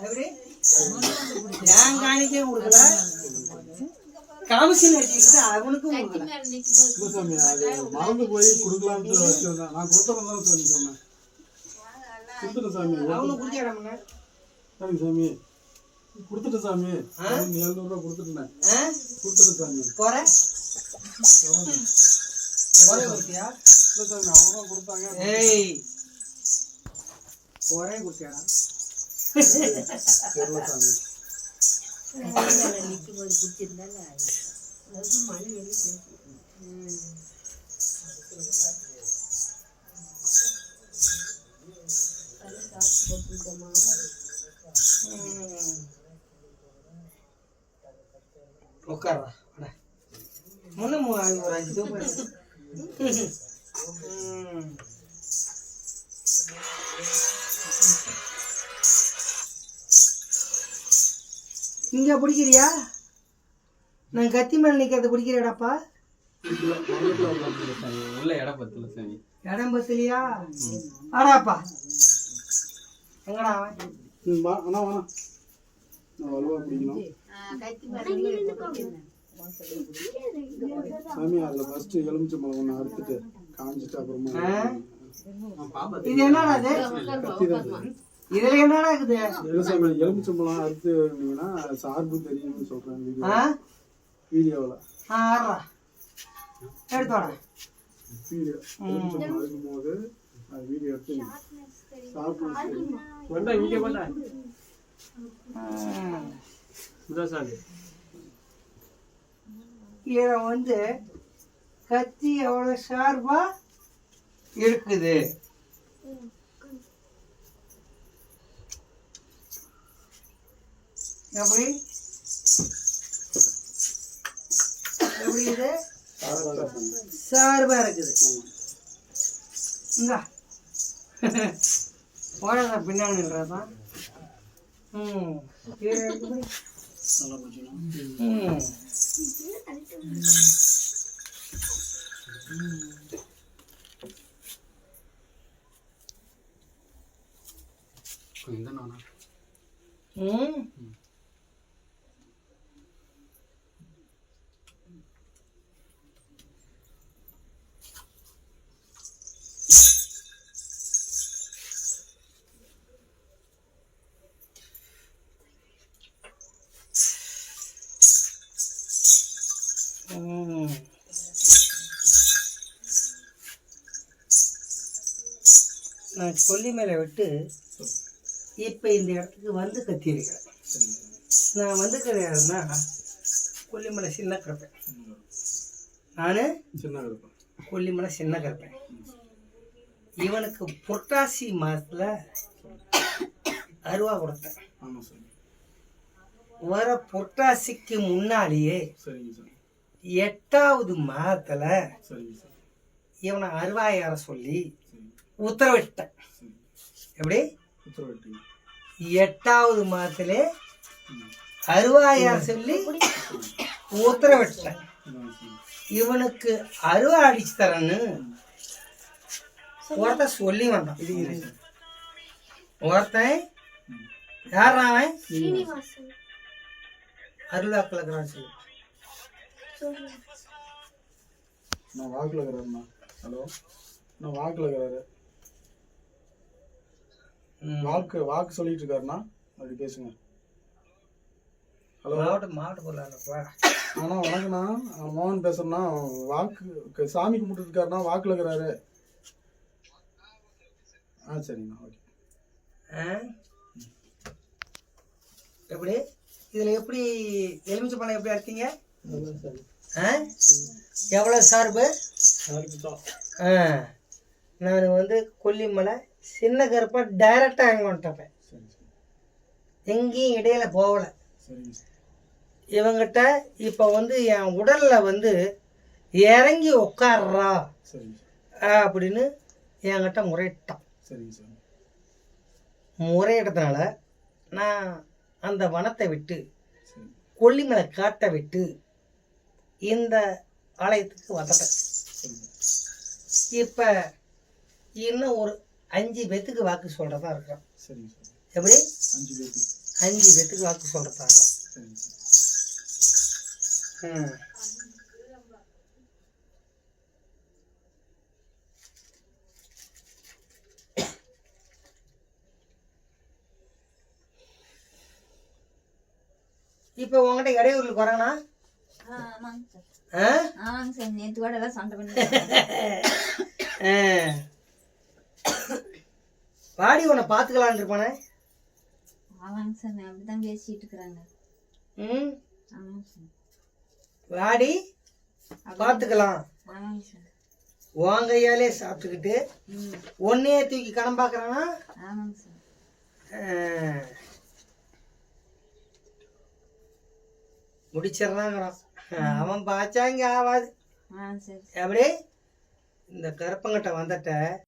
எப்படி நான் காணிக்கே கொடுக்கல, கமிஷன் வச்சுக்கிட்டு அவனுக்கும் மறந்து போய் கொடுக்கலான்ட்டு வச்சிருந்தேன். நான் கொடுத்துறேன் சாமி சொன்னேன். கொடுத்துட்டேன் சாமி. அவனும் குடிச்சாடாமண்ணா. சரிங்க சாமி, கொடுத்துட்டேன் சாமி. 700 ரூபா கொடுத்துட்டேன். கொடுத்துட்டேன் சாமி. போறேன் கொடுத்தியா? இல்லை சாமி, அவங்க கொடுத்தாங்க. ஏய் போறே குடிச்சாடா தெரியல சாமி. உட்காரா முன்ன ஒரு 5 ரூபாய் இங்க பிடிக்கிறியா? நான் கத்தி மேல நிக்கிறத பிடிக்கிறேடாப்பா. உள்ள இடம் பத்தல சாமி. இடம் பத்தலையா? ஆடாப்பா எங்கடா அவன்? அண்ணா வேணா, நான் வலுவா பிடிக்கணும் சாமி. அதில் ஃபர்ஸ்ட் எலுமிச்சம்பழம் ஒன்று அறுத்துட்டு காஞ்சிட்டு அப்புறமா இது என்னடா இது? கத்தி தான். இதுல என்னடா இருக்குது? இல்லை சாமி, எலுமிச்சம்பழம் அறுத்து இருந்தீங்கன்னா சார்பு தெரியும்னு சொல்கிறேன் வீடியோவில். ஆடுறா எடுத்து வாடா. வீடியோ எலுமிச்சம்பழம் அறுக்கும் போது அது வீடியோ எடுத்து சார்பு வந்தா இங்கே வந்தா சுதா சாமி. இதை வந்து கத்தி எவ்வளோ ஷார்ப்பா இருக்குது. எப்படி எப்படி இது ஷார்ப்பா இருக்குது. இந்தா போடாத பின்னாடின்றதான். நான் கொல்லிமலை விட்டு இப்போ இந்த இடத்துக்கு வந்து கத்தியிருக்கிறேன். நான் வந்து கிடையாதுன்னா கொல்லிமலை சின்ன கருப்பேன். நான் சின்ன இருப்பேன். கொல்லிமலை சின்ன கருப்பேன். இவனுக்கு புரட்டாசி மாதத்தில் அருவா கொடுத்தேன். ஆமாம் சார். வர புரட்டாசிக்கு முன்னாடியே சரிங்க சார். 8வது மாதத்தில் சரிங்க சார். இவனை அருவாயார சொல்லி உத்தரவிட்டேன். எப்படி? உத்தரவிட்டீங்க. 8வது மாதத்திலே அருவாயார் சொல்லி உத்தரவிட்டேன். இவனுக்கு அருவா அடிச்சு தரேன்னு ஒருத்தன் சொல்லி வந்தான். ஒருத்தன் யார் அவன்? அருளாக்கில் இருக்கிறான்னு சொல்லி நான் வாக்கில் இருக்கிறேன்னா. ஹலோ, நான் வாக்கில் இருக்கிறாரு. வாக்கு சொல்லிட்டு இருக்காருண்ணா. அப்படி பேசுங்க. ஹலோ, மாவட்ட பொருளாதாரப்பா. ஆனால் வணக்கண்ணா, மோகன் பேசுறேண்ணா. வாக்கு சாமி கும்பிட்டு இருக்காருண்ணா. வாக்கில் இருக்கிறாரு. சரிங்கண்ணா. ஓகே. எப்படி இதில் எப்படி எலுமிச்சை பழம் எப்படி அறுத்தீங்க? எவ்வளோ சார்பு? நான் வந்து கொல்லிமலை சின்ன கருப்பாக டைரெக்டாக அங்கே வந்துட்டேன். எங்கேயும் இடையில போகலை. இவங்கிட்ட இப்போ வந்து என் உடலில் வந்து இறங்கி உட்கார்றா அப்படின்னு என்கிட்ட முறையிட்டான். முறையிட்டதுனால நான் அந்த வனத்தை விட்டு கொல்லிமலை காட்டை விட்டு இந்த ஆலயத்துக்கு வந்துட்டேன். இப்போ இன்னும் ஒரு 5 பேத்துக்கு வாக்கு சொல்கிறதா இருக்கிறேன். எப்படி 5 பேருக்கு 5 பேத்துக்கு வாக்கு சொல்கிறதாங்களா? சரிங்க சார். ம். இப்போ உங்ககிட்ட இடையூறுக்கு வரானா? ஆமாங்க சார். ஆ? ஆமாங்க சார். நேற்று கூட எல்லாம் சண்டை பண்ணி ஆ. வாடி உன்னை பார்த்துக்கலான்னு இருப்பானே. ஆமாங்க சார். நான் அப்படிதான் பேசிட்டு இருக்கிறாங்க. ம். ஆமாங்க சார். வாடி பார்த்துக்கலாம். ஆமாங்க சார். உன் கையாலே சாப்பிட்டுக்கிட்டு ம். ஒன்னையே தூக்கி கடன் பார்க்குறானா? ஆமாங்க சார். முடிச்சிடறாங்கிறான். அவன் பாய்ச்சா இங்கே ஆகாது. ஆ சரி. எப்படி இந்த கருப்பங்கிட்ட வந்துட்ட